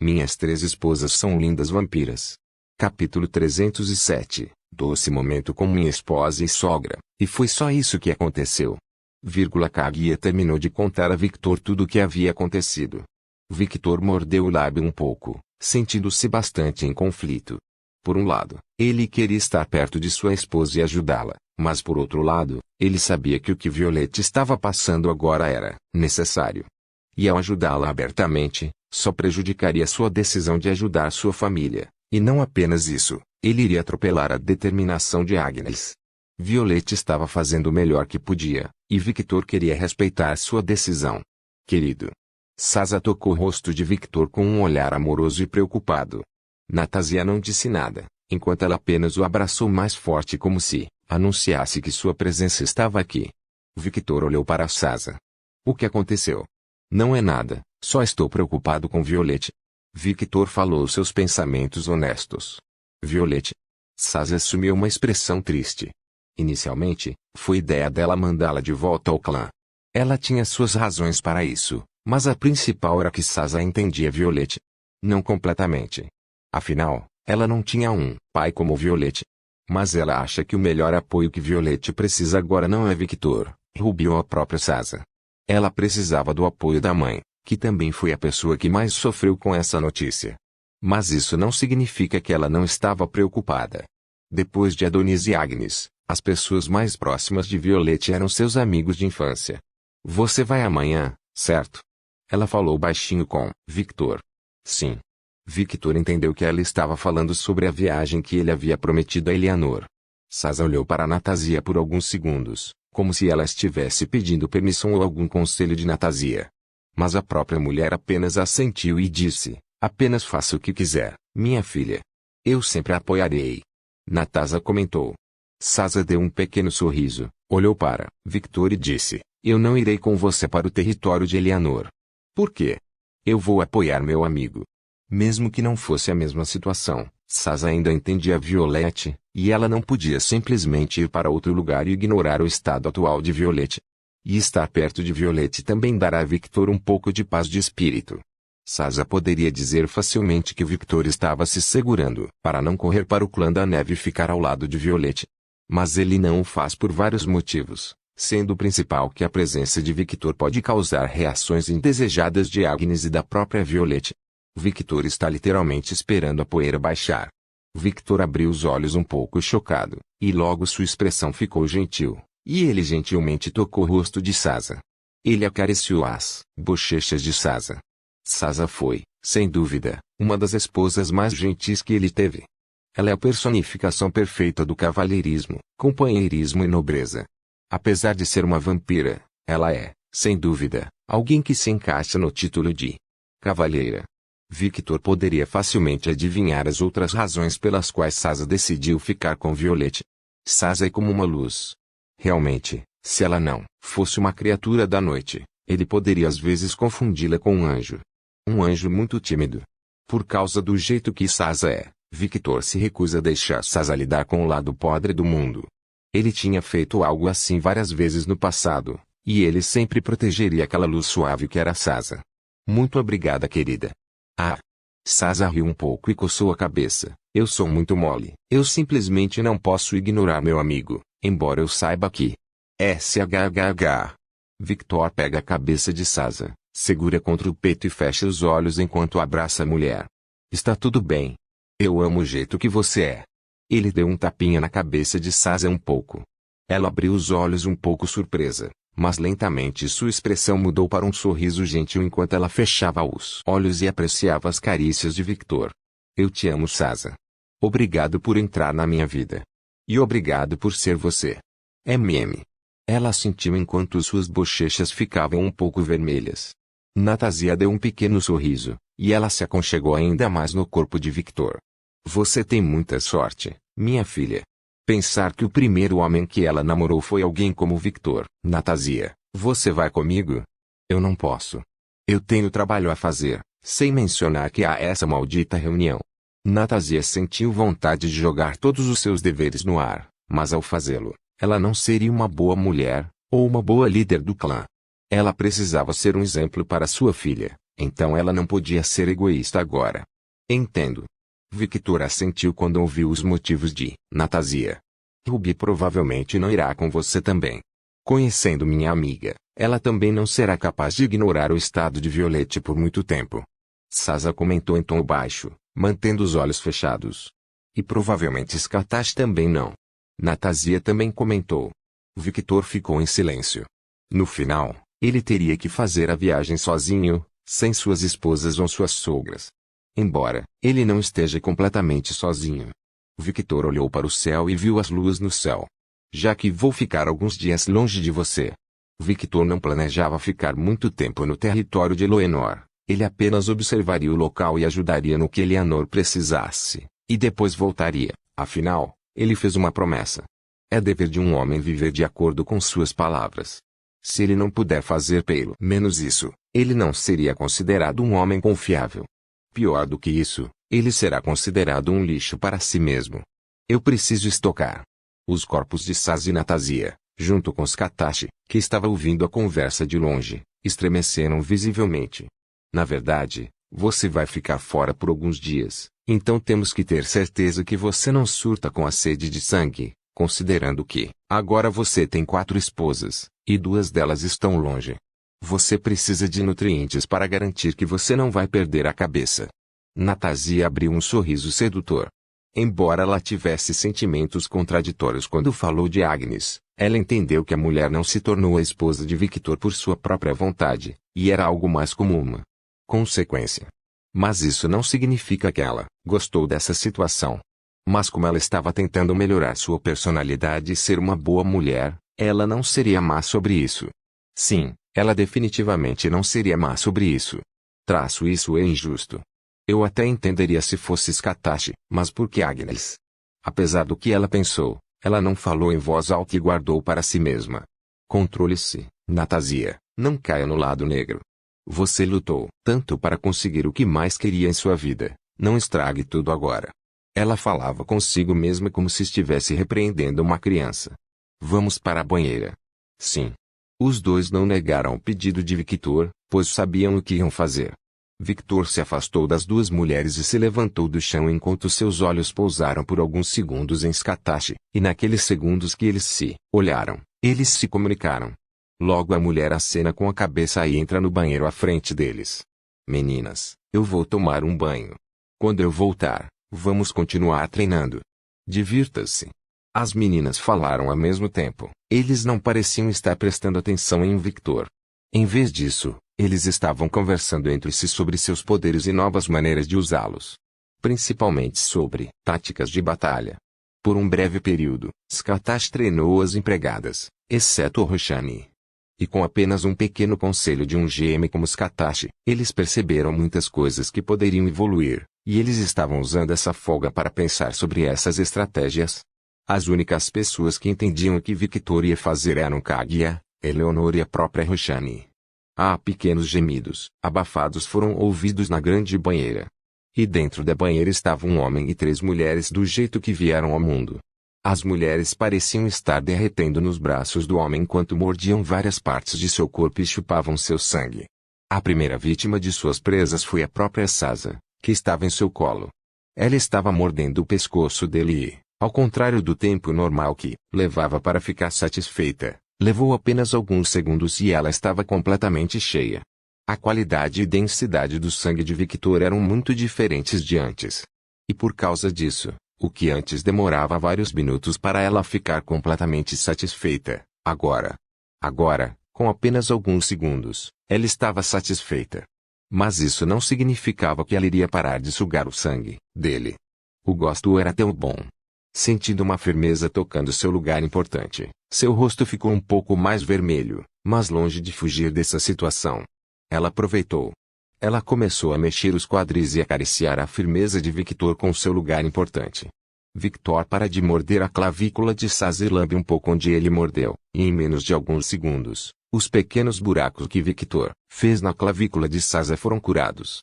Minhas 3 esposas são lindas vampiras. Capítulo 307. Doce momento com minha esposa e sogra. E foi só isso que aconteceu. Kaguya terminou de contar a Victor tudo o que havia acontecido. Victor mordeu o lábio um pouco, sentindo-se bastante em conflito. Por um lado, ele queria estar perto de sua esposa e ajudá-la, mas por outro lado, ele sabia que o que Violette estava passando agora era necessário. E ao ajudá-la abertamente, só prejudicaria sua decisão de ajudar sua família, e não apenas isso, ele iria atropelar a determinação de Agnes. Violette estava fazendo o melhor que podia, e Victor queria respeitar sua decisão. Querido. Sasa tocou o rosto de Victor com um olhar amoroso e preocupado. Natásia não disse nada, enquanto ela apenas o abraçou mais forte como se anunciasse que sua presença estava aqui. Victor olhou para Sasa. O que aconteceu? Não é nada, só estou preocupado com Violette. Victor falou seus pensamentos honestos. Violette. Sasa assumiu uma expressão triste. Inicialmente, foi ideia dela mandá-la de volta ao clã. Ela tinha suas razões para isso, mas a principal era que Sasa entendia Violette. Não completamente. Afinal, ela não tinha um pai como Violette. Mas ela acha que o melhor apoio que Violette precisa agora não é Victor, rubiou a própria Sasa. Ela precisava do apoio da mãe, que também foi a pessoa que mais sofreu com essa notícia. Mas isso não significa que ela não estava preocupada. Depois de Adonis e Agnes, as pessoas mais próximas de Violette eram seus amigos de infância. Você vai amanhã, certo? Ela falou baixinho com Victor. Sim. Victor entendeu que ela estava falando sobre a viagem que ele havia prometido a Eleanor. Sasa olhou para Natásia por alguns segundos, como se ela estivesse pedindo permissão ou algum conselho de Natásia. Mas a própria mulher apenas assentiu e disse, apenas faça o que quiser, minha filha. Eu sempre a apoiarei. Natásia comentou. Sasa deu um pequeno sorriso, olhou para Victor e disse, eu não irei com você para o território de Eleanor. Por quê? Eu vou apoiar meu amigo. Mesmo que não fosse a mesma situação, Sasa ainda entendia Violette, e ela não podia simplesmente ir para outro lugar e ignorar o estado atual de Violette. E estar perto de Violette também dará a Victor um pouco de paz de espírito. Sasa poderia dizer facilmente que Victor estava se segurando para não correr para o clã da neve e ficar ao lado de Violette. Mas ele não o faz por vários motivos, sendo o principal que a presença de Victor pode causar reações indesejadas de Agnes e da própria Violette. Victor está literalmente esperando a poeira baixar. Victor abriu os olhos um pouco chocado, e logo sua expressão ficou gentil, e ele gentilmente tocou o rosto de Sasa. Ele acariciou as bochechas de Sasa. Sasa foi, sem dúvida, uma das esposas mais gentis que ele teve. Ela é a personificação perfeita do cavalheirismo, companheirismo e nobreza. Apesar de ser uma vampira, ela é, sem dúvida, alguém que se encaixa no título de cavalheira. Victor poderia facilmente adivinhar as outras razões pelas quais Sasa decidiu ficar com Violette. Sasa é como uma luz. Realmente, se ela não fosse uma criatura da noite, ele poderia às vezes confundi-la com um anjo. Um anjo muito tímido. Por causa do jeito que Sasa é, Victor se recusa a deixar Sasa lidar com o lado podre do mundo. Ele tinha feito algo assim várias vezes no passado, e ele sempre protegeria aquela luz suave que era Sasa. Muito obrigada, querida. Ah! Sasa riu um pouco e coçou a cabeça. Eu sou muito mole. Eu simplesmente não posso ignorar meu amigo, embora eu saiba que SHHH. Victor pega a cabeça de Sasa, segura contra o peito e fecha os olhos enquanto abraça a mulher. Está tudo bem. Eu amo o jeito que você é. Ele deu um tapinha na cabeça de Sasa um pouco. Ela abriu os olhos um pouco surpresa. Mas lentamente sua expressão mudou para um sorriso gentil enquanto ela fechava os olhos e apreciava as carícias de Victor. Eu te amo, Sasa. Obrigado por entrar na minha vida. E obrigado por ser você. MM. Ela sentiu enquanto suas bochechas ficavam um pouco vermelhas. Natásia deu um pequeno sorriso, e ela se aconchegou ainda mais no corpo de Victor. Você tem muita sorte, minha filha. Pensar que o primeiro homem que ela namorou foi alguém como Victor. Natásia, você vai comigo? Eu não posso. Eu tenho trabalho a fazer, sem mencionar que há essa maldita reunião. Natásia sentiu vontade de jogar todos os seus deveres no ar, mas ao fazê-lo, ela não seria uma boa mulher, ou uma boa líder do clã. Ela precisava ser um exemplo para sua filha, Então ela não podia ser egoísta agora. Entendo. Victor assentiu quando ouviu os motivos de Natásia. Ruby provavelmente não irá com você também. Conhecendo minha amiga, ela também não será capaz de ignorar o estado de Violette por muito tempo. Sasa comentou em tom baixo, mantendo os olhos fechados. E provavelmente Skatash também não. Natásia também comentou. Victor ficou em silêncio. No final, ele teria que fazer a viagem sozinho, sem suas esposas ou suas sogras. Embora ele não esteja completamente sozinho. Victor olhou para o céu e viu as luas no céu. Já que vou ficar alguns dias longe de você. Victor não planejava ficar muito tempo no território de Eleanor. Ele apenas observaria o local e ajudaria no que Eleanor precisasse, e depois voltaria. Afinal, ele fez uma promessa. É dever de um homem viver de acordo com suas palavras. Se ele não puder fazer pelo menos isso, ele não seria considerado um homem confiável. Pior do que isso, ele será considerado um lixo para si mesmo. Eu preciso estocar. Os corpos de Sasa e Natásia, junto com Skatash, que estava ouvindo a conversa de longe, estremeceram visivelmente. Na verdade, você vai ficar fora por alguns dias, então temos que ter certeza que você não surta com a sede de sangue, considerando que, agora você tem 4 esposas, e 2 delas estão longe. Você precisa de nutrientes para garantir que você não vai perder a cabeça. Natásia abriu um sorriso sedutor. Embora ela tivesse sentimentos contraditórios quando falou de Agnes, ela entendeu que a mulher não se tornou a esposa de Victor por sua própria vontade, e era algo mais como uma consequência. Mas isso não significa que ela gostou dessa situação. Mas como ela estava tentando melhorar sua personalidade e ser uma boa mulher, ela não seria má sobre isso. Sim, ela definitivamente não seria má sobre isso. Traço isso é injusto. Eu até entenderia se fosse Skatash, mas por que Agnes? Apesar do que ela pensou, ela não falou em voz alta e guardou para si mesma. Controle-se, Natásia, não caia no lado negro. Você lutou tanto para conseguir o que mais queria em sua vida, não estrague tudo agora. Ela falava consigo mesma como se estivesse repreendendo uma criança. Vamos para a banheira. Sim. Os dois não negaram o pedido de Victor, pois sabiam o que iam fazer. Victor se afastou das 2 mulheres e se levantou do chão enquanto seus olhos pousaram por alguns segundos em Skatash, e naqueles segundos que eles se olharam, eles se comunicaram. Logo a mulher acena com a cabeça e entra no banheiro à frente deles. Meninas, eu vou tomar um banho. Quando eu voltar, vamos continuar treinando. Divirta-se. As meninas falaram ao mesmo tempo. Eles não pareciam estar prestando atenção em Victor. Em vez disso, eles estavam conversando entre si sobre seus poderes e novas maneiras de usá-los. Principalmente sobre táticas de batalha. Por um breve período, Skatash treinou as empregadas, exceto Roshani. E com apenas um pequeno conselho de um GM como Skatash, eles perceberam muitas coisas que poderiam evoluir, e eles estavam usando essa folga para pensar sobre essas estratégias. As únicas pessoas que entendiam o que Victor ia fazer eram Kaguya, Eleanor e a própria Roshani. Pequenos gemidos, abafados foram ouvidos na grande banheira. E dentro da banheira estava um homem e 3 mulheres do jeito que vieram ao mundo. As mulheres pareciam estar derretendo nos braços do homem enquanto mordiam várias partes de seu corpo e chupavam seu sangue. A primeira vítima de suas presas foi a própria Sasa, que estava em seu colo. Ela estava mordendo o pescoço dele e, ao contrário do tempo normal que levava para ficar satisfeita, levou apenas alguns segundos e ela estava completamente cheia. A qualidade e densidade do sangue de Victor eram muito diferentes de antes. E por causa disso, o que antes demorava vários minutos para ela ficar completamente satisfeita, agora, com apenas alguns segundos, ela estava satisfeita. Mas isso não significava que ela iria parar de sugar o sangue dele. O gosto era tão bom. Sentindo uma firmeza tocando seu lugar importante, seu rosto ficou um pouco mais vermelho, mas longe de fugir dessa situação. Ela aproveitou. Ela começou a mexer os quadris e acariciar a firmeza de Victor com seu lugar importante. Victor para de morder a clavícula de Sasa e lambe um pouco onde ele mordeu, e em menos de alguns segundos, os pequenos buracos que Victor fez na clavícula de Sasa foram curados.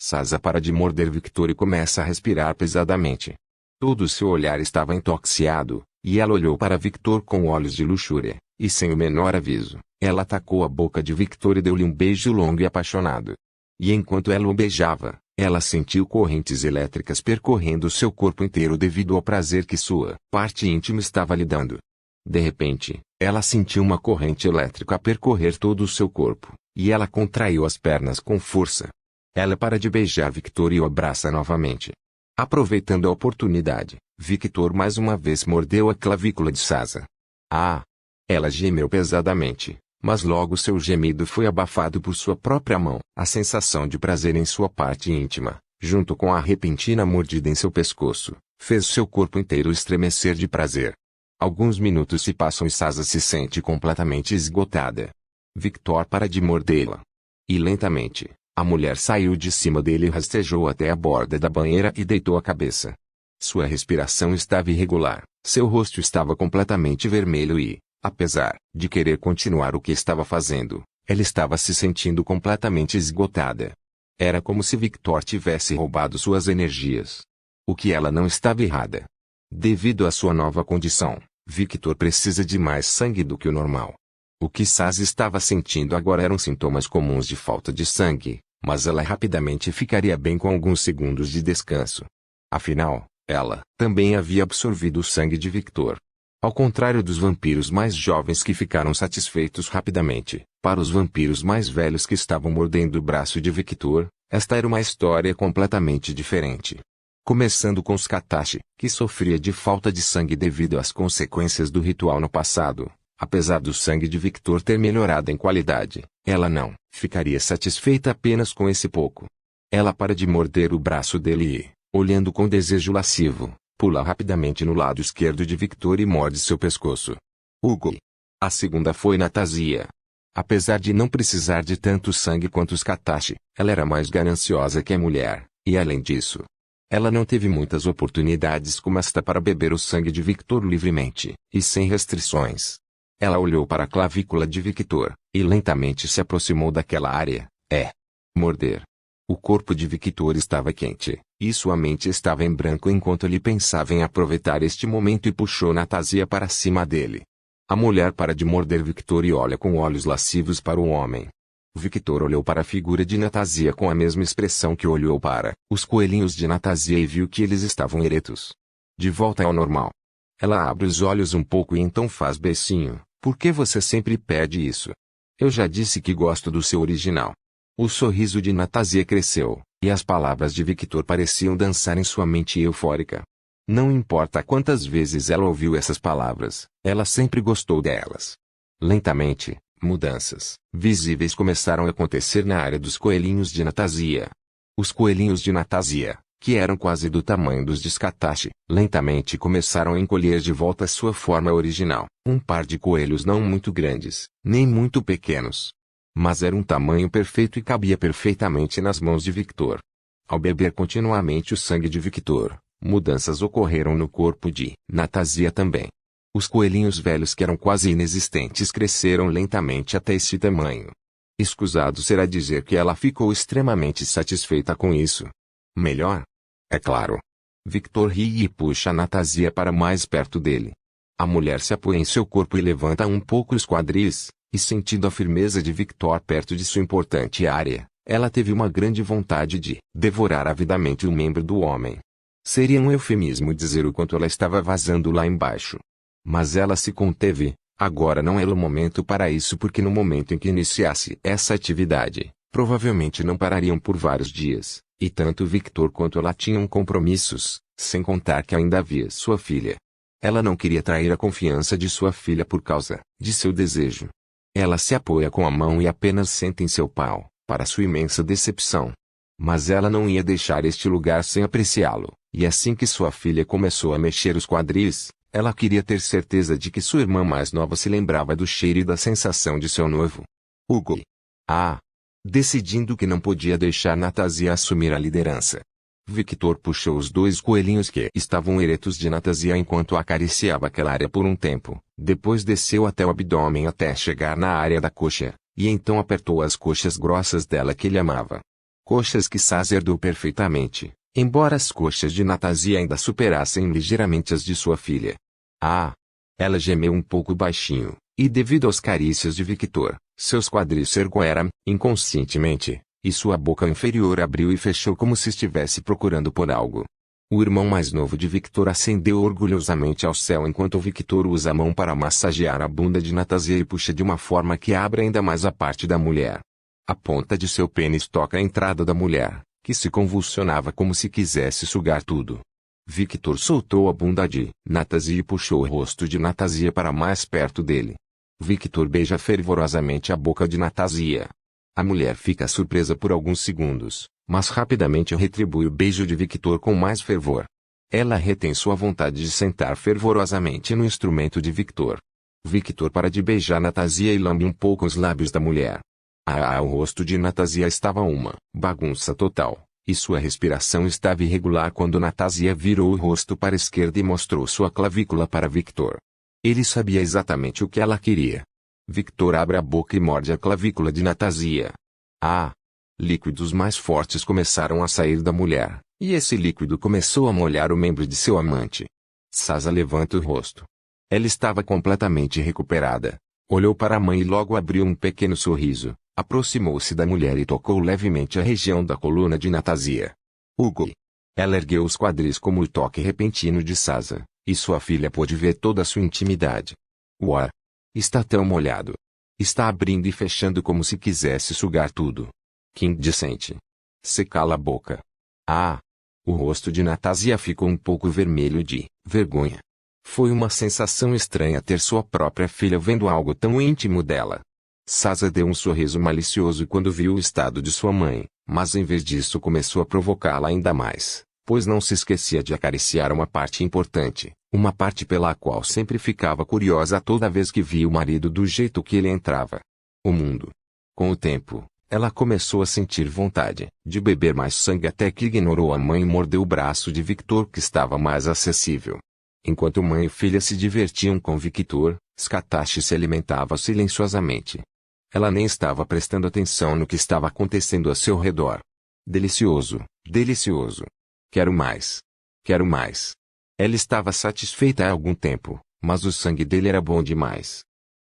Sasa para de morder Victor e começa a respirar pesadamente. Todo seu olhar estava intoxicado, e ela olhou para Victor com olhos de luxúria, E sem o menor aviso, ela atacou a boca de Victor e deu-lhe um beijo longo e apaixonado. E enquanto ela o beijava, ela sentiu correntes elétricas percorrendo seu corpo inteiro devido ao prazer que sua parte íntima estava lhe dando. De repente, ela sentiu uma corrente elétrica percorrer todo o seu corpo, e ela contraiu as pernas com força. Ela para de beijar Victor e o abraça novamente. Aproveitando a oportunidade, Victor mais uma vez mordeu a clavícula de Sasa. Ah! Ela gemeu pesadamente, mas logo seu gemido foi abafado por sua própria mão. A sensação de prazer em sua parte íntima, junto com a repentina mordida em seu pescoço, fez seu corpo inteiro estremecer de prazer. Alguns minutos se passam e Sasa se sente completamente esgotada. Victor para de mordê-la. E lentamente, a mulher saiu de cima dele e rastejou até a borda da banheira e deitou a cabeça. Sua respiração estava irregular, seu rosto estava completamente vermelho e, apesar de querer continuar o que estava fazendo, ela estava se sentindo completamente esgotada. Era como se Victor tivesse roubado suas energias. O que ela não estava errada. Devido à sua nova condição, Victor precisa de mais sangue do que o normal. O que Sasa estava sentindo agora eram sintomas comuns de falta de sangue, mas ela rapidamente ficaria bem com alguns segundos de descanso. Afinal, ela também havia absorvido o sangue de Victor. Ao contrário dos vampiros mais jovens que ficaram satisfeitos rapidamente, para os vampiros mais velhos que estavam mordendo o braço de Victor, esta era uma história completamente diferente. Começando com os Katashi, que sofria de falta de sangue devido às consequências do ritual no passado. Apesar do sangue de Victor ter melhorado em qualidade, ela não ficaria satisfeita apenas com esse pouco. Ela para de morder o braço dele e, olhando com desejo lascivo, pula rapidamente no lado esquerdo de Victor e morde seu pescoço. Hugo. A segunda foi Natasia. Apesar de não precisar de tanto sangue quanto os Katashi, ela era mais gananciosa que a mulher, e além disso, ela não teve muitas oportunidades como esta para beber o sangue de Victor livremente, e sem restrições. Ela olhou para a clavícula de Victor, e lentamente se aproximou daquela área. Morder. O corpo de Victor estava quente, e sua mente estava em branco enquanto ele pensava em aproveitar este momento e puxou Natasia para cima dele. A mulher para de morder Victor e olha com olhos lascivos para o homem. Victor olhou para a figura de Natasia com a mesma expressão que olhou para os coelhinhos de Natasia e viu que eles estavam eretos. De volta ao normal. Ela abre os olhos um pouco e então faz beicinho. Por que você sempre pede isso? Eu já disse que gosto do seu original. O sorriso de Natasia cresceu, e as palavras de Victor pareciam dançar em sua mente eufórica. Não importa quantas vezes ela ouviu essas palavras, ela sempre gostou delas. Lentamente, mudanças visíveis começaram a acontecer na área dos coelhinhos de Natasia. Os coelhinhos de Natasia, que eram quase do tamanho dos de Katashi, lentamente começaram a encolher de volta à sua forma original. Um par de coelhos não muito grandes, nem muito pequenos. Mas era um tamanho perfeito e cabia perfeitamente nas mãos de Victor. Ao beber continuamente o sangue de Victor, mudanças ocorreram no corpo de Natasia também. Os coelhinhos velhos que eram quase inexistentes cresceram lentamente até esse tamanho. Escusado será dizer que ela ficou extremamente satisfeita com isso. Melhor? É claro. Victor ri e puxa Natasia para mais perto dele. A mulher se apoia em seu corpo e levanta um pouco os quadris, e sentindo a firmeza de Victor perto de sua importante área, ela teve uma grande vontade de devorar avidamente o membro do homem. Seria um eufemismo dizer o quanto ela estava vazando lá embaixo. Mas ela se conteve, agora não era o momento para isso porque no momento em que iniciasse essa atividade, provavelmente não parariam por vários dias, e tanto Victor quanto ela tinham compromissos, sem contar que ainda havia sua filha. Ela não queria trair a confiança de sua filha por causa de seu desejo. Ela se apoia com a mão e apenas senta em seu pau, para sua imensa decepção. Mas ela não ia deixar este lugar sem apreciá-lo, e assim que sua filha começou a mexer os quadris, ela queria ter certeza de que sua irmã mais nova se lembrava do cheiro e da sensação de seu noivo. Hugo. Decidindo que não podia deixar Natasia assumir a liderança. Victor puxou os dois coelhinhos que estavam eretos de Natasia enquanto acariciava aquela área por um tempo, depois desceu até o abdômen até chegar na área da coxa, e então apertou as coxas grossas dela que ele amava. Coxas que Sasa herdou perfeitamente, embora as coxas de Natasia ainda superassem ligeiramente as de sua filha. Ela gemeu um pouco baixinho, E devido às carícias de Victor, seus quadris se ergueram, inconscientemente, e sua boca inferior abriu e fechou como se estivesse procurando por algo. O irmão mais novo de Victor acendeu orgulhosamente ao céu enquanto Victor usa a mão para massagear a bunda de Natásia e puxa de uma forma que abre ainda mais a parte da mulher. A ponta de seu pênis toca a entrada da mulher, que se convulsionava como se quisesse sugar tudo. Victor soltou a bunda de Natásia e puxou o rosto de Natásia para mais perto dele. Victor beija fervorosamente a boca de Natásia. A mulher fica surpresa por alguns segundos, mas rapidamente retribui o beijo de Victor com mais fervor. Ela retém sua vontade de sentar fervorosamente no instrumento de Victor. Victor para de beijar Natásia e lambe um pouco os lábios da mulher. O rosto de Natásia estava uma bagunça total, e sua respiração estava irregular quando Natásia virou o rosto para a esquerda e mostrou sua clavícula para Victor. Ele sabia exatamente o que ela queria. Victor abre a boca e morde a clavícula de Natásia. Líquidos mais fortes começaram a sair da mulher, e esse líquido começou a molhar o membro de seu amante. Sasa levanta o rosto. Ela estava completamente recuperada. Olhou para a mãe e logo abriu um pequeno sorriso. Aproximou-se da mulher e tocou levemente a região da coluna de Natásia. Hugo. Ela ergueu os quadris como o toque repentino de Sasa, e sua filha pôde ver toda a sua intimidade. Uar. Está tão molhado. Está abrindo e fechando como se quisesse sugar tudo. Que indecente. Se cala a boca. O rosto de Natásia ficou um pouco vermelho de vergonha. Foi uma sensação estranha ter sua própria filha vendo algo tão íntimo dela. Sasa deu um sorriso malicioso quando viu o estado de sua mãe, mas em vez disso começou a provocá-la ainda mais, pois não se esquecia de acariciar uma parte importante, uma parte pela qual sempre ficava curiosa toda vez que via o marido do jeito que ele entrava. O mundo. Com o tempo, ela começou a sentir vontade de beber mais sangue até que ignorou a mãe e mordeu o braço de Victor que estava mais acessível. Enquanto mãe e filha se divertiam com Victor, Scatashi se alimentava silenciosamente. Ela nem estava prestando atenção no que estava acontecendo a seu redor. Delicioso, delicioso. Quero mais. Quero mais. Ela estava satisfeita há algum tempo, mas o sangue dele era bom demais.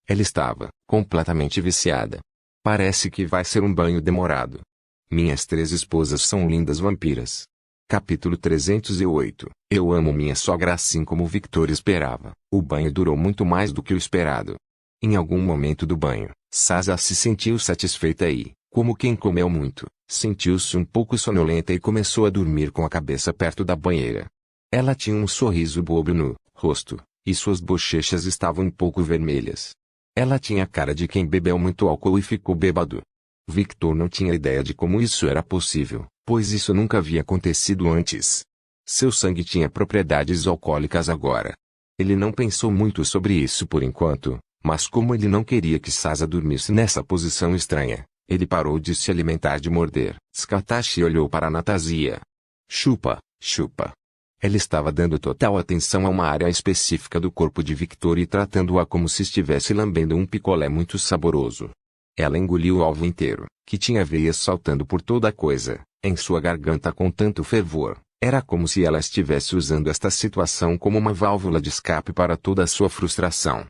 Ela estava completamente viciada. Parece que vai ser um banho demorado. Minhas 3 esposas são lindas vampiras. Capítulo 308. Eu amo minha sogra assim como Victor esperava. O banho durou muito mais do que o esperado. Em algum momento do banho, Sasa se sentiu satisfeita e, como quem comeu muito, sentiu-se um pouco sonolenta e começou a dormir com a cabeça perto da banheira. Ela tinha um sorriso bobo no rosto, e suas bochechas estavam um pouco vermelhas. Ela tinha a cara de quem bebeu muito álcool e ficou bêbado. Victor não tinha ideia de como isso era possível, pois isso nunca havia acontecido antes. Seu sangue tinha propriedades alcoólicas agora. Ele não pensou muito sobre isso por enquanto, mas como ele não queria que Sasa dormisse nessa posição estranha, ele parou de se alimentar de morder. Scatashi olhou para Natásia. Chupa, chupa. Ela estava dando total atenção a uma área específica do corpo de Victor e tratando-a como se estivesse lambendo um picolé muito saboroso. Ela engoliu o alvo inteiro, que tinha veias saltando por toda a coisa, em sua garganta com tanto fervor. Era como se ela estivesse usando esta situação como uma válvula de escape para toda a sua frustração.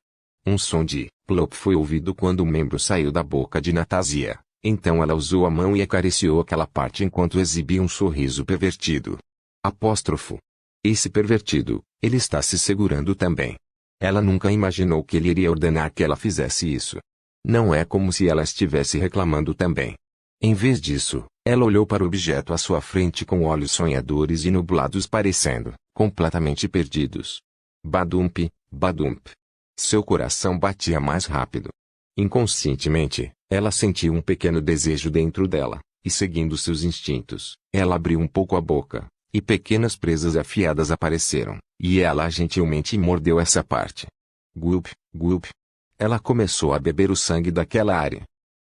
Um som de plop foi ouvido quando o membro saiu da boca de Natásia. Então ela usou a mão e acariciou aquela parte enquanto exibia um sorriso pervertido. Apóstrofo. Esse pervertido, ele está se segurando também. Ela nunca imaginou que ele iria ordenar que ela fizesse isso. Não é como se ela estivesse reclamando também. Em vez disso, ela olhou para o objeto à sua frente com olhos sonhadores e nublados parecendo completamente perdidos. Badump, badump. Seu coração batia mais rápido. Inconscientemente, ela sentiu um pequeno desejo dentro dela, e seguindo seus instintos, ela abriu um pouco a boca, e pequenas presas afiadas apareceram, e ela gentilmente mordeu essa parte. Gulp, gulp. Ela começou a beber o sangue daquela área.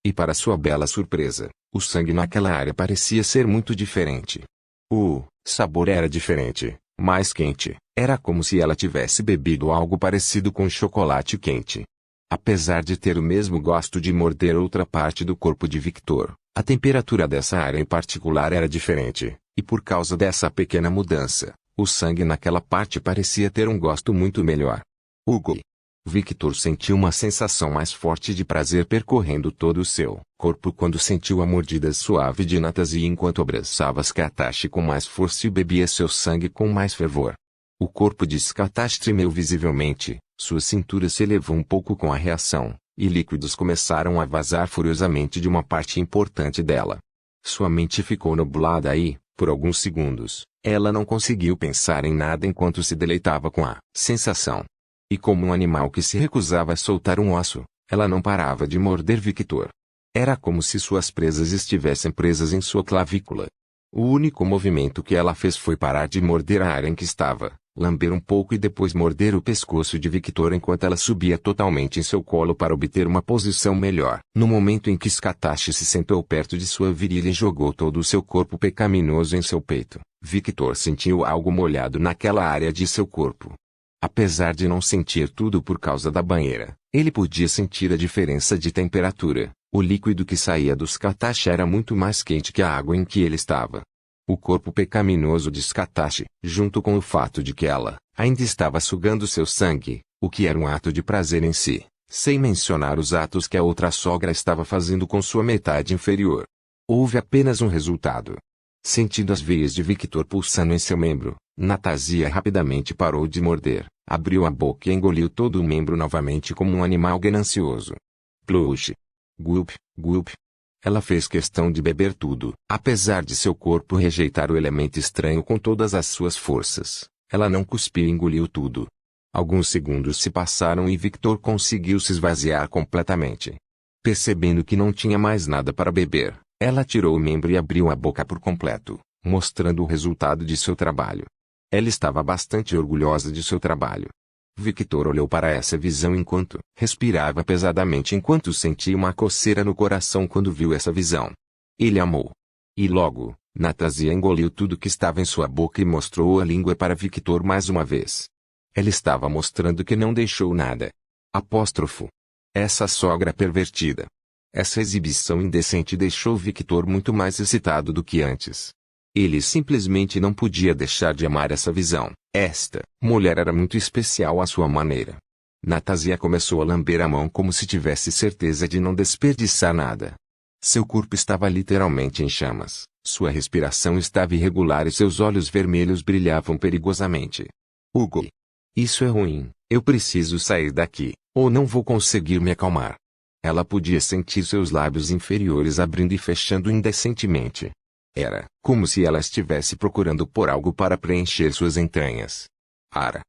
E para sua bela surpresa, o sangue naquela área parecia ser muito diferente. O sabor era diferente, mais quente, era como se ela tivesse bebido algo parecido com chocolate quente. Apesar de ter o mesmo gosto de morder outra parte do corpo de Victor, a temperatura dessa área em particular era diferente, e por causa dessa pequena mudança, o sangue naquela parte parecia ter um gosto muito melhor. Hugo. Victor sentiu uma sensação mais forte de prazer percorrendo todo o seu corpo quando sentiu a mordida suave de Natasha enquanto abraçava Katashi com mais força e bebia seu sangue com mais fervor. O corpo de Katashi tremeu visivelmente, sua cintura se elevou um pouco com a reação, e líquidos começaram a vazar furiosamente de uma parte importante dela. Sua mente ficou nublada e, por alguns segundos, ela não conseguiu pensar em nada enquanto se deleitava com a sensação. E como um animal que se recusava a soltar um osso, ela não parava de morder Victor. Era como se suas presas estivessem presas em sua clavícula. O único movimento que ela fez foi parar de morder a área em que estava, lamber um pouco e depois morder o pescoço de Victor enquanto ela subia totalmente em seu colo para obter uma posição melhor. No momento em que Katashi se sentou perto de sua virilha e jogou todo o seu corpo pecaminoso em seu peito, Victor sentiu algo molhado naquela área de seu corpo. Apesar de não sentir tudo por causa da banheira, ele podia sentir a diferença de temperatura. O líquido que saía dos Katashi era muito mais quente que a água em que ele estava. O corpo pecaminoso de Katashi, junto com o fato de que ela ainda estava sugando seu sangue, o que era um ato de prazer em si, sem mencionar os atos que a outra sogra estava fazendo com sua metade inferior. Houve apenas um resultado. Sentindo as veias de Victor pulsando em seu membro, Natasha rapidamente parou de morder, abriu a boca e engoliu todo o membro novamente como um animal ganancioso. Plush. Gulp, gulp. Ela fez questão de beber tudo. Apesar de seu corpo rejeitar o elemento estranho com todas as suas forças, ela não cuspiu e engoliu tudo. Alguns segundos se passaram e Victor conseguiu se esvaziar completamente. Percebendo que não tinha mais nada para beber, ela tirou o membro e abriu a boca por completo, mostrando o resultado de seu trabalho. Ela estava bastante orgulhosa de seu trabalho. Victor olhou para essa visão enquanto respirava pesadamente enquanto sentia uma coceira no coração quando viu essa visão. Ele amou. E logo, Natasha engoliu tudo que estava em sua boca e mostrou a língua para Victor mais uma vez. Ela estava mostrando que não deixou nada. Apóstrofo. Essa sogra pervertida. Essa exibição indecente deixou Victor muito mais excitado do que antes. Ele simplesmente não podia deixar de amar essa visão. Esta mulher era muito especial à sua maneira. Natasha começou a lamber a mão como se tivesse certeza de não desperdiçar nada. Seu corpo estava literalmente em chamas, sua respiração estava irregular e seus olhos vermelhos brilhavam perigosamente. Hugo. Isso é ruim, eu preciso sair daqui, ou não vou conseguir me acalmar. Ela podia sentir seus lábios inferiores abrindo e fechando indecentemente. Era como se ela estivesse procurando por algo para preencher suas entranhas. Ara.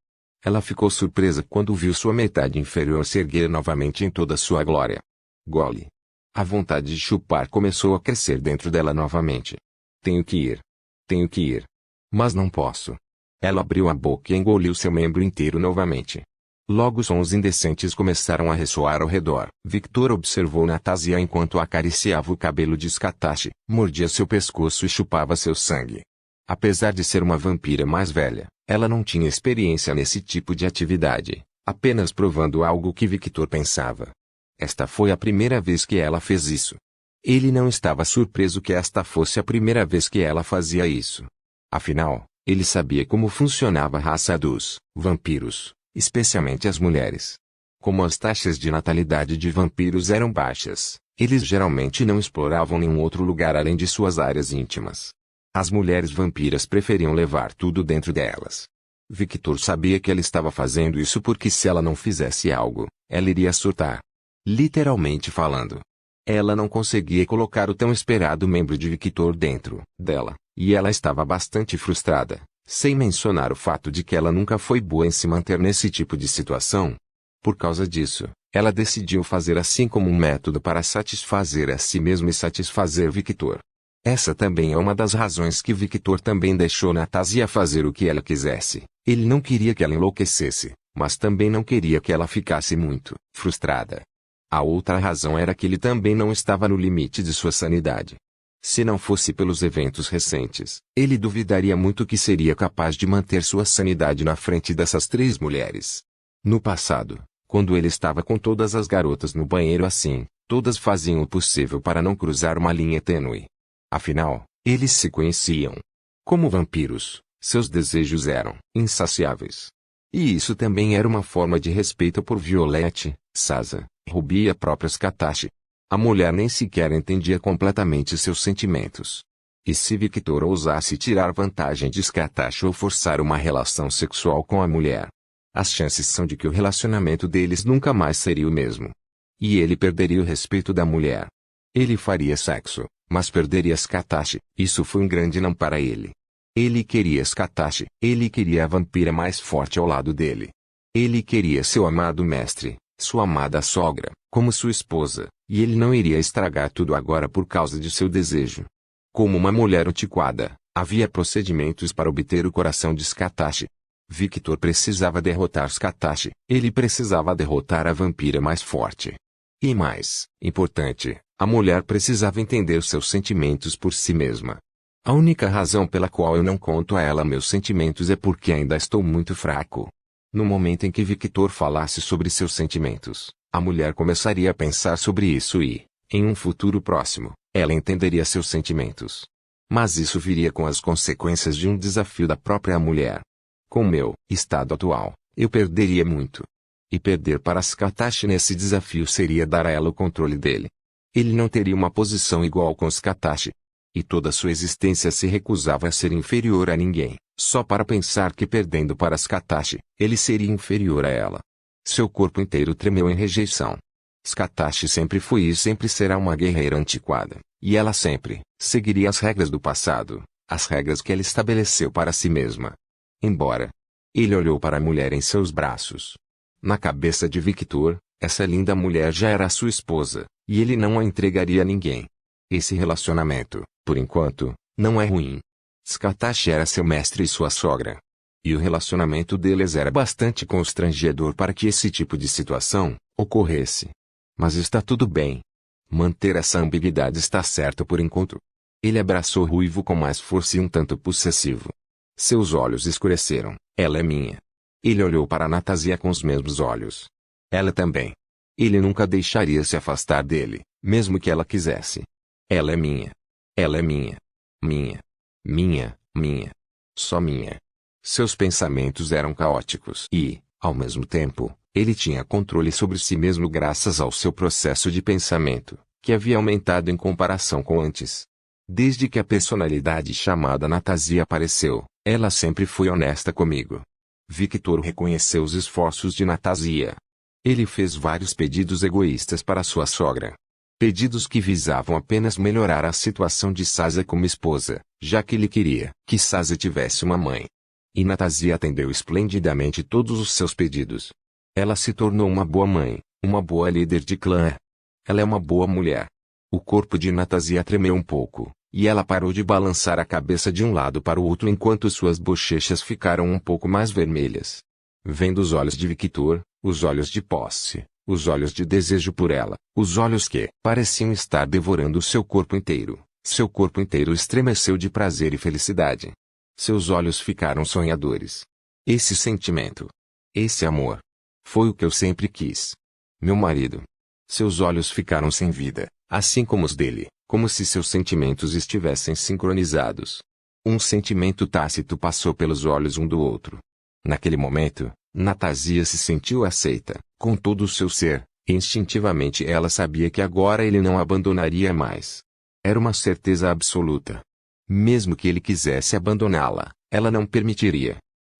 Ela ficou surpresa quando viu sua metade inferior se erguer novamente em toda sua glória. Gole. A vontade de chupar começou a crescer dentro dela novamente. Tenho que ir. Tenho que ir. Mas não posso. Ela abriu a boca e engoliu seu membro inteiro novamente. Logo sons indecentes começaram a ressoar ao redor. Victor observou Natasha enquanto acariciava o cabelo de Katashi, mordia seu pescoço e chupava seu sangue. Apesar de ser uma vampira mais velha, ela não tinha experiência nesse tipo de atividade, apenas provando algo que Victor pensava. Esta foi a primeira vez que ela fez isso. Ele não estava surpreso que esta fosse a primeira vez que ela fazia isso. Afinal, ele sabia como funcionava a raça dos vampiros. Especialmente as mulheres. Como as taxas de natalidade de vampiros eram baixas, eles geralmente não exploravam nenhum outro lugar além de suas áreas íntimas. As mulheres vampiras preferiam levar tudo dentro delas. Victor sabia que ela estava fazendo isso porque se ela não fizesse algo, ela iria surtar. Literalmente falando. Ela não conseguia colocar o tão esperado membro de Victor dentro dela, e ela estava bastante frustrada. Sem mencionar o fato de que ela nunca foi boa em se manter nesse tipo de situação. Por causa disso, ela decidiu fazer assim como um método para satisfazer a si mesma e satisfazer Victor. Essa também é uma das razões que Victor também deixou Natasha fazer o que ela quisesse. Ele não queria que ela enlouquecesse, mas também não queria que ela ficasse muito frustrada. A outra razão era que ele também não estava no limite de sua sanidade. Se não fosse pelos eventos recentes, ele duvidaria muito que seria capaz de manter sua sanidade na frente dessas três mulheres. No passado, quando ele estava com todas as garotas no banheiro assim, todas faziam o possível para não cruzar uma linha tênue. Afinal, eles se conheciam. Como vampiros, seus desejos eram insaciáveis. E isso também era uma forma de respeito por Violette, Sasa, Ruby e a própria Scatache. A mulher nem sequer entendia completamente seus sentimentos. E se Victor ousasse tirar vantagem de Scatache ou forçar uma relação sexual com a mulher, as chances são de que o relacionamento deles nunca mais seria o mesmo. E ele perderia o respeito da mulher. Ele faria sexo, mas perderia Scatache. Isso foi um grande não para ele. Ele queria Scatache. Ele queria a vampira mais forte ao lado dele. Ele queria seu amado mestre, sua amada sogra, como sua esposa, e ele não iria estragar tudo agora por causa de seu desejo. Como uma mulher antiquada, havia procedimentos para obter o coração de Scatache. Victor precisava derrotar Scatache. Ele precisava derrotar a vampira mais forte. E mais importante, a mulher precisava entender seus sentimentos por si mesma. A única razão pela qual eu não conto a ela meus sentimentos é porque ainda estou muito fraco. No momento em que Victor falasse sobre seus sentimentos, a mulher começaria a pensar sobre isso e, em um futuro próximo, ela entenderia seus sentimentos. Mas isso viria com as consequências de um desafio da própria mulher. Com meu estado atual, eu perderia muito. E perder para Scatache nesse desafio seria dar a ela o controle dele. Ele não teria uma posição igual com Scatache. E toda sua existência se recusava a ser inferior a ninguém, só para pensar que perdendo para Scatache, ele seria inferior a ela. Seu corpo inteiro tremeu em rejeição. Scatache sempre foi e sempre será uma guerreira antiquada, e ela sempre seguiria as regras do passado, as regras que ela estabeleceu para si mesma. Embora ele olhou para a mulher em seus braços. Na cabeça de Victor, essa linda mulher já era sua esposa, e ele não a entregaria a ninguém. Esse relacionamento, por enquanto, não é ruim. Scatache era seu mestre e sua sogra. E o relacionamento deles era bastante constrangedor para que esse tipo de situação ocorresse. Mas está tudo bem. Manter essa ambiguidade está certo por enquanto. Ele abraçou Ruivo com mais força e um tanto possessivo. Seus olhos escureceram. Ela é minha. Ele olhou para Natásia com os mesmos olhos. Ela também. Ele nunca deixaria se afastar dele, mesmo que ela quisesse. Ela é minha. Ela é minha. Minha. Minha, minha. Só minha. Seus pensamentos eram caóticos e, ao mesmo tempo, ele tinha controle sobre si mesmo graças ao seu processo de pensamento, que havia aumentado em comparação com antes. Desde que a personalidade chamada Natásia apareceu, ela sempre foi honesta comigo. Victor reconheceu os esforços de Natásia. Ele fez vários pedidos egoístas para sua sogra. Pedidos que visavam apenas melhorar a situação de Sasa como esposa, já que ele queria que Sasa tivesse uma mãe. E Natásia atendeu esplendidamente todos os seus pedidos. Ela se tornou uma boa mãe, uma boa líder de clã. Ela é uma boa mulher. O corpo de Natásia tremeu um pouco, e ela parou de balançar a cabeça de um lado para o outro enquanto suas bochechas ficaram um pouco mais vermelhas. Vendo os olhos de Victor, os olhos de posse, os olhos de desejo por ela, os olhos que pareciam estar devorando seu corpo inteiro estremeceu de prazer e felicidade. Seus olhos ficaram sonhadores. Esse sentimento, esse amor, foi o que eu sempre quis. Meu marido. Seus olhos ficaram sem vida, assim como os dele, como se seus sentimentos estivessem sincronizados. Um sentimento tácito passou pelos olhos um do outro. Naquele momento, Natásia se sentiu aceita, com todo o seu ser, e instintivamente ela sabia que agora ele não a abandonaria mais. Era uma certeza absoluta. Mesmo que ele quisesse abandoná-la, ela não permitiria.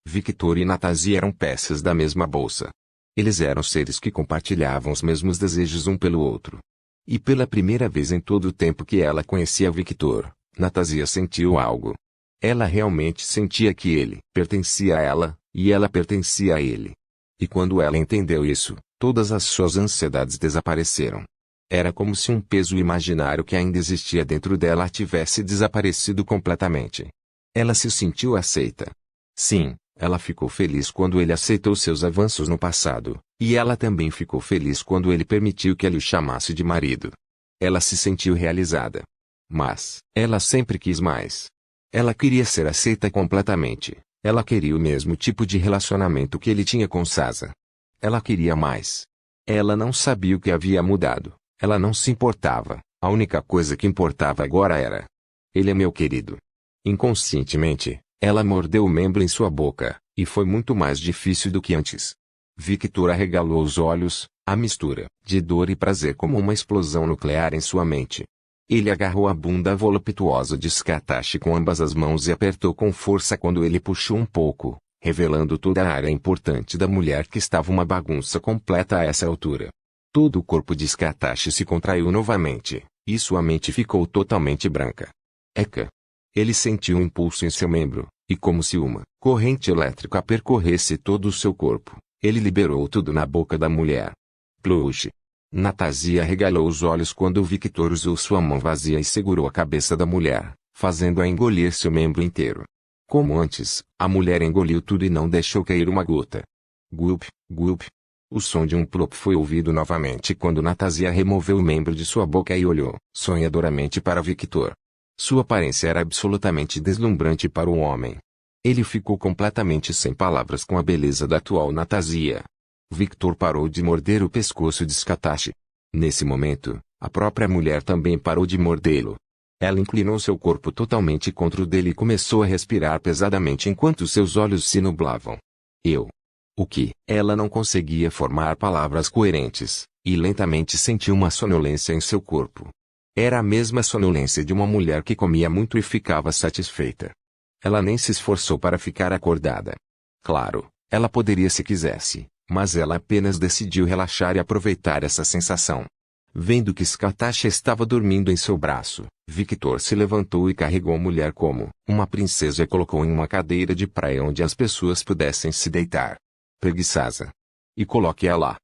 Victor e Natásia eram peças da mesma bolsa. Eles eram seres que compartilhavam os mesmos desejos um pelo outro. E pela primeira vez em todo o tempo que ela conhecia Victor, Natásia sentiu algo. Ela realmente sentia que ele pertencia a ela, e ela pertencia a ele. E quando ela entendeu isso, todas as suas ansiedades desapareceram. Era como se um peso imaginário que ainda existia dentro dela tivesse desaparecido completamente. Ela se sentiu aceita. Sim, ela ficou feliz quando ele aceitou seus avanços no passado, e ela também ficou feliz quando ele permitiu que ele o chamasse de marido. Ela se sentiu realizada. Mas, ela sempre quis mais. Ela queria ser aceita completamente. Ela queria o mesmo tipo de relacionamento que ele tinha com Sasa. Ela queria mais. Ela não sabia o que havia mudado. Ela não se importava. A única coisa que importava agora era: ele é meu querido. Inconscientemente, ela mordeu o membro em sua boca, E foi muito mais difícil do que antes. Victor arregalou os olhos, a mistura de dor e prazer como uma explosão nuclear em sua mente. Ele agarrou a bunda voluptuosa de Scatashi com ambas as mãos e apertou com força quando ele puxou um pouco, revelando toda a área importante da mulher que estava uma bagunça completa a essa altura. Todo o corpo de Scatashi se contraiu novamente, e sua mente ficou totalmente branca. Eca! Ele sentiu um impulso em seu membro, e como se uma corrente elétrica percorresse todo o seu corpo, ele liberou tudo na boca da mulher. Plush! Natásia arregalou os olhos quando Victor usou sua mão vazia e segurou a cabeça da mulher, fazendo-a engolir seu membro inteiro. Como antes, a mulher engoliu tudo e não deixou cair uma gota. Gulp, gulp. O som de um plop foi ouvido novamente quando Natásia removeu o membro de sua boca e olhou, sonhadoramente para Victor. Sua aparência era absolutamente deslumbrante para o homem. Ele ficou completamente sem palavras com a beleza da atual Natásia. Victor parou de morder o pescoço de Scatashi. Nesse momento, a própria mulher também parou de mordê-lo. Ela inclinou seu corpo totalmente contra o dele e começou a respirar pesadamente enquanto seus olhos se nublavam. O que? Ela não conseguia formar palavras coerentes, e lentamente sentiu uma sonolência em seu corpo. Era a mesma sonolência de uma mulher que comia muito e ficava satisfeita. Ela nem se esforçou para ficar acordada. Claro, ela poderia se quisesse, mas ela apenas decidiu relaxar e aproveitar essa sensação. Vendo que Scatashi estava dormindo em seu braço, Victor se levantou e carregou a mulher como uma princesa e colocou em uma cadeira de praia onde as pessoas pudessem se deitar. Preguiçosa. E coloque-a lá.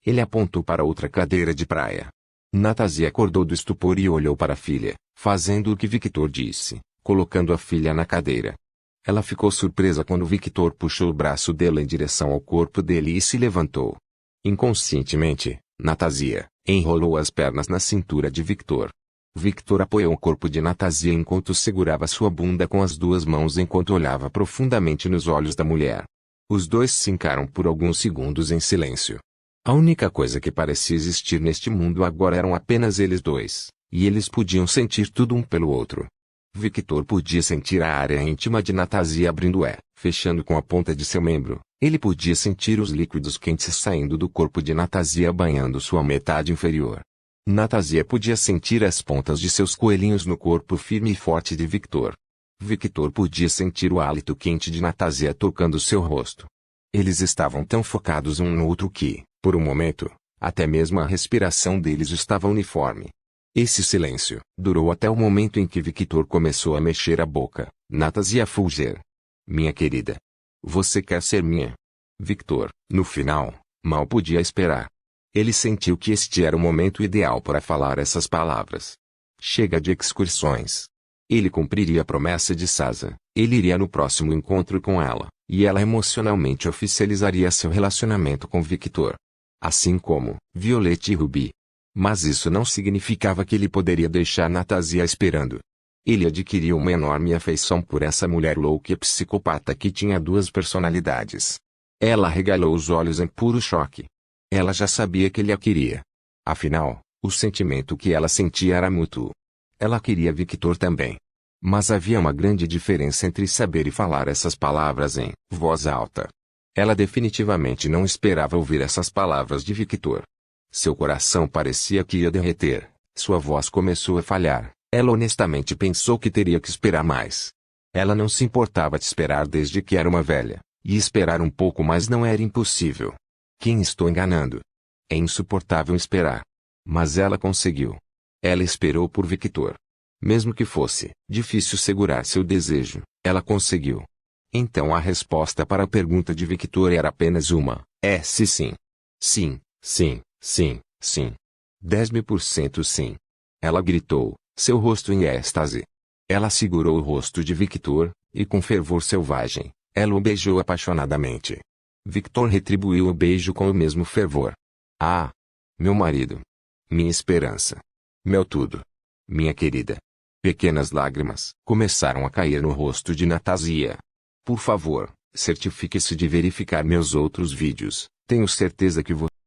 Ele apontou para outra cadeira de praia. Natásia acordou do estupor e olhou para a filha, fazendo o que Victor disse, colocando a filha na cadeira. Ela ficou surpresa quando Victor puxou o braço dela em direção ao corpo dele e se levantou. Inconscientemente, Natásia enrolou as pernas na cintura de Victor. Victor apoiou o corpo de Natásia enquanto segurava sua bunda com as duas mãos enquanto olhava profundamente nos olhos da mulher. Os dois se encaram por alguns segundos em silêncio. A única coisa que parecia existir neste mundo agora eram apenas eles dois, e eles podiam sentir tudo um pelo outro. Victor podia sentir a área íntima de Natásia abrindo e fechando com a ponta de seu membro. Ele podia sentir os líquidos quentes saindo do corpo de Natásia banhando sua metade inferior. Natásia podia sentir as pontas de seus coelhinhos no corpo firme e forte de Victor. Victor podia sentir o hálito quente de Natásia tocando seu rosto. Eles estavam tão focados um no outro que, por um momento, até mesmo a respiração deles estava uniforme. Esse silêncio durou até o momento em que Victor começou a mexer a boca. Natásia Fulger. Minha querida. Você quer ser minha? Victor, no final, mal podia esperar. Ele sentiu que este era o momento ideal para falar essas palavras. Chega de excursões. Ele cumpriria a promessa de Sasa, ele iria no próximo encontro com ela, e ela emocionalmente oficializaria seu relacionamento com Victor. Assim como Violette e Ruby. Mas isso não significava que ele poderia deixar Natásia esperando. Ele adquiriu uma enorme afeição por essa mulher louca e psicopata que tinha duas personalidades. Ela arregalou os olhos em puro choque. Ela já sabia que ele a queria. Afinal, o sentimento que ela sentia era mútuo. Ela queria Victor também. Mas havia uma grande diferença entre saber e falar essas palavras em voz alta. Ela definitivamente não esperava ouvir essas palavras de Victor. Seu coração parecia que ia derreter, sua voz começou a falhar. Ela honestamente pensou que teria que esperar mais. Ela não se importava de esperar desde que era uma velha, e esperar um pouco mais não era impossível. Quem estou enganando? É insuportável esperar. Mas ela conseguiu. Ela esperou por Victor. Mesmo que fosse difícil segurar seu desejo, ela conseguiu. Então a resposta para a pergunta de Victor era apenas uma: sim. Sim, sim, sim, sim. 10.000% sim. Ela gritou, seu rosto em êxtase. Ela segurou o rosto de Victor, e com fervor selvagem, ela o beijou apaixonadamente. Victor retribuiu o beijo com o mesmo fervor. Ah! Meu marido. Minha esperança. Meu tudo. Minha querida. Pequenas lágrimas começaram a cair no rosto de Natásia. Por favor, certifique-se de verificar meus outros vídeos. Tenho certeza que você